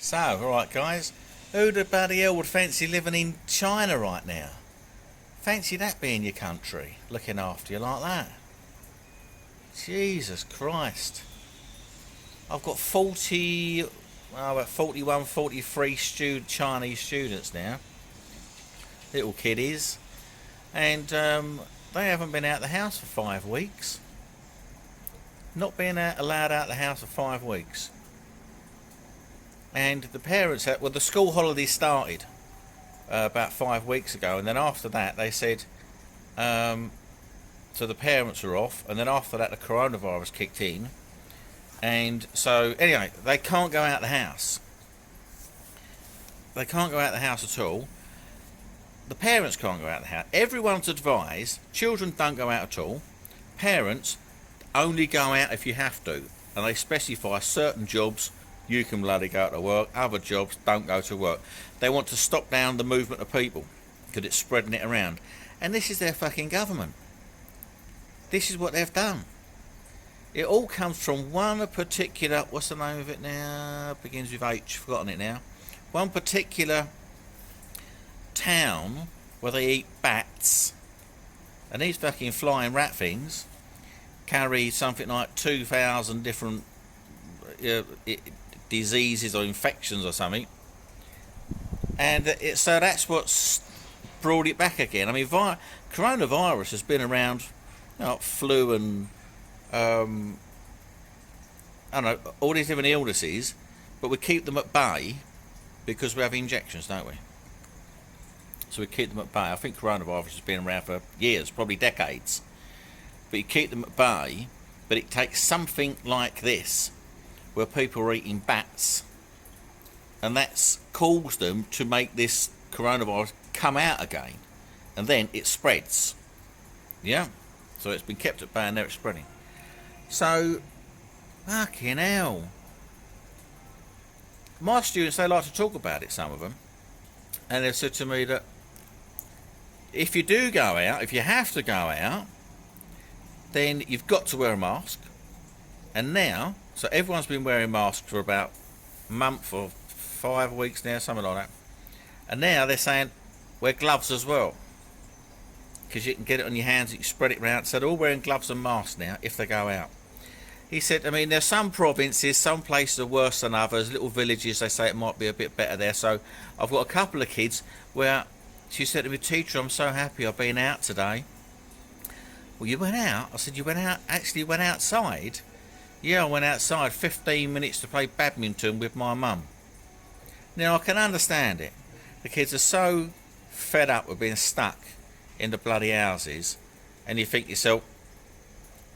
So, alright guys, who the bloody hell would fancy living in China right now? Fancy that being your country, looking after you like that? Jesus Christ. I've got 41, 43 Chinese students now, little kiddies, and they haven't been out of the house for 5 weeks. Not being allowed out of the house for 5 weeks. And the parents, well, the school holidays started about 5 weeks ago, and then after that they said, so the parents are off, and then after that the coronavirus kicked in, and so anyway they can't go out the house. They can't go out the house at all. The parents can't go out the house. Everyone's advised children don't go out at all. Parents only go out if you have to, and they specify certain jobs you can bloody go to work, other jobs don't go to work. They want to stop down the movement of people because it's spreading it around, and this is their fucking government. This is what they've done. It all comes from one particular, what's the name of it now, begins with H, forgotten it now, one particular town where they eat bats, and these fucking flying rat things carry something like 2,000 different diseases or infections or something, and so that's what's brought it back again. I mean, coronavirus has been around, flu and I don't know, all these different illnesses, but we keep them at bay because we have injections, don't we? So we keep them at bay. I think coronavirus has been around for years, probably decades, but you keep them at bay. But it takes something like this, where people are eating bats, and that's caused them to make this coronavirus come out again, and then it spreads. Yeah, so it's been kept at bay and now it's spreading. So, fucking hell. My students, they like to talk about it, some of them, and they've said to me that if you do go out, if you have to go out, then you've got to wear a mask. And now, so everyone's been wearing masks for about a month or 5 weeks now, something like that. And now they're saying wear gloves as well, because you can get it on your hands, you can spread it around. So they're all wearing gloves and masks now if they go out. He said, I mean, there's some provinces, some places are worse than others. Little villages, they say it might be a bit better there. So I've got a couple of kids where she said to me, teacher, I'm so happy I've been out today. Well, you went out? I said, you went out, actually went outside? Yeah, I went outside 15 minutes to play badminton with my mum. Now, I can understand it. The kids are so fed up with being stuck in the bloody houses, and you think to yourself,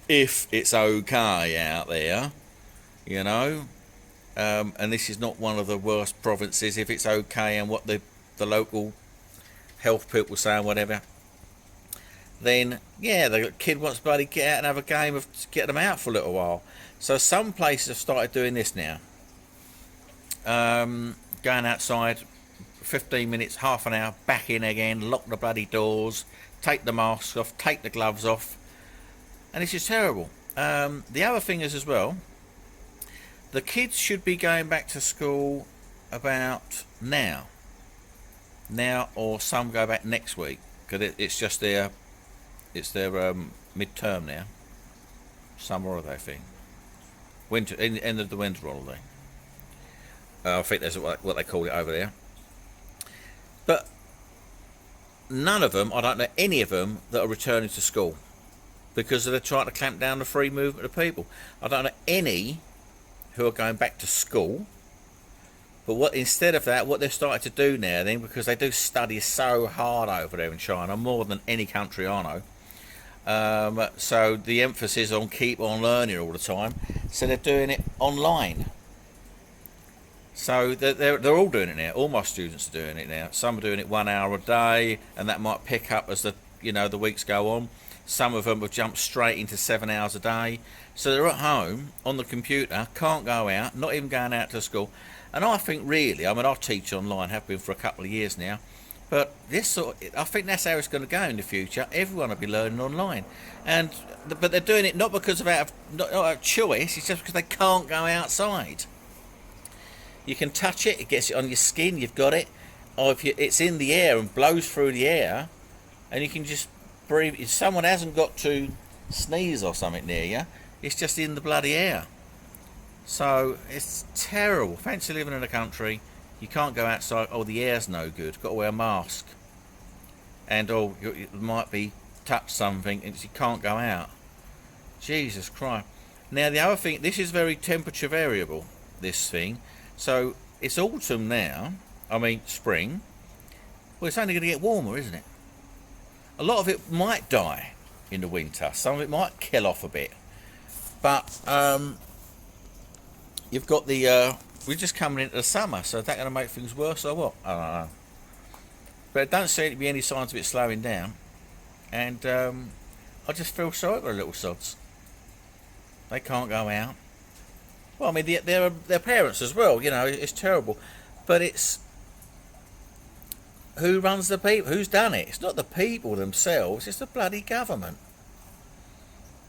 if it's okay out there, and this is not one of the worst provinces, if it's okay, and what the local health people say and whatever, then yeah, the kid wants to bloody get out and have a game of get them out for a little while. So some places have started doing this now, going outside 15 minutes, half an hour, back in again, lock the bloody doors, take the masks off, take the gloves off, and it's just terrible. The other thing is as well, the kids should be going back to school about now, or some go back next week, because it's just their mid-term now, summer holiday thing, winter, end of the winter holiday. I think that's what they call it over there. But none of them, I don't know any of them that are returning to school, because they're trying to clamp down the free movement of people. I don't know any who are going back to school. But instead of that, what they've started to do now, then, because they do study so hard over there in China, more than any country I know. So the emphasis on keep on learning all the time. So they're doing it online. So they're all doing it now. All my students are doing it now. Some are doing it 1 hour a day, and that might pick up as the weeks go on. Some of them have jumped straight into 7 hours a day. So they're at home on the computer, can't go out, not even going out to school. And I think really, I mean, I teach online, have been for a couple of years now, but I think that's how it's going to go in the future. Everyone will be learning online, but they're doing it not because not out of choice. It's just because they can't go outside. You can touch it, it gets it on your skin, you've got it. Or if it's in the air and blows through the air, and you can just breathe. If someone hasn't got to sneeze or something near you, it's just in the bloody air. So it's terrible. Fancy living in a country, you can't go outside, oh, the air's no good, got to wear a mask. And oh, you might be touch something and you can't go out. Jesus Christ. Now the other thing, this is very temperature variable, this thing. So it's autumn now, I mean spring. Well, it's only going to get warmer, isn't it? A lot of it might die in the winter. Some of it might kill off a bit. But you've got the, we're just coming into the summer, so is that going to make things worse or what? I don't know. But it don't seem to be any signs of it slowing down. And I just feel sorry for the little sods. They can't go out. Well, I mean, their parents as well, you know, it's terrible. But it's who runs the people? Who's done it? It's not the people themselves, it's the bloody government.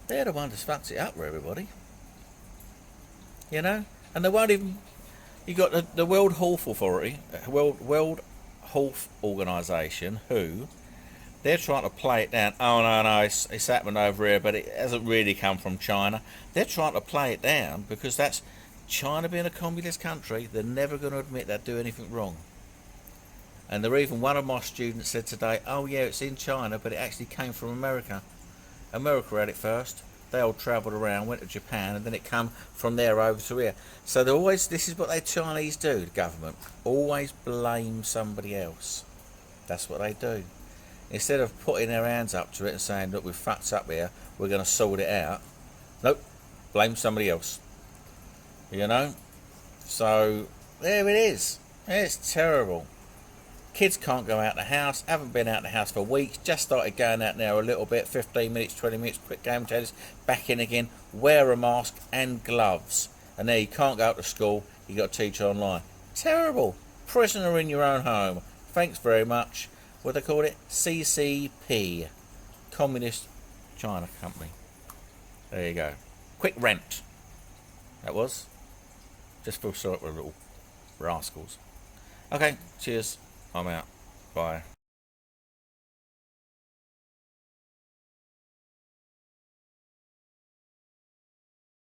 They're the ones that fucks it up for everybody. You know? And they won't even... You got the World Health Authority, World Health Organisation, who... They're trying to play it down. Oh, no, it's happened over here, but it hasn't really come from China. They're trying to play it down because that's China being a communist country. They're never going to admit they do anything wrong. And even one of my students said today, oh, yeah, it's in China, but it actually came from America. America had it first. They all travelled around, went to Japan, and then it came from there over to here. So they're always, this is what they Chinese do, the government. Always blame somebody else. That's what they do. Instead of putting their hands up to it and saying, look, we've fucked up here, we're going to sort it out. Nope, blame somebody else. You know? So, there it is. It's terrible. Kids can't go out the house, haven't been out the house for weeks, just started going out now a little bit, 15 minutes, 20 minutes, quick game tennis, back in again, wear a mask and gloves. And there you can't go out to school, you got to teach online. Terrible. Prisoner in your own home. Thanks very much. What they call it? CCP. Communist China Company. There you go. Quick rant. That was. Just feel sorry for the little rascals. Okay, cheers. I'm out. Bye.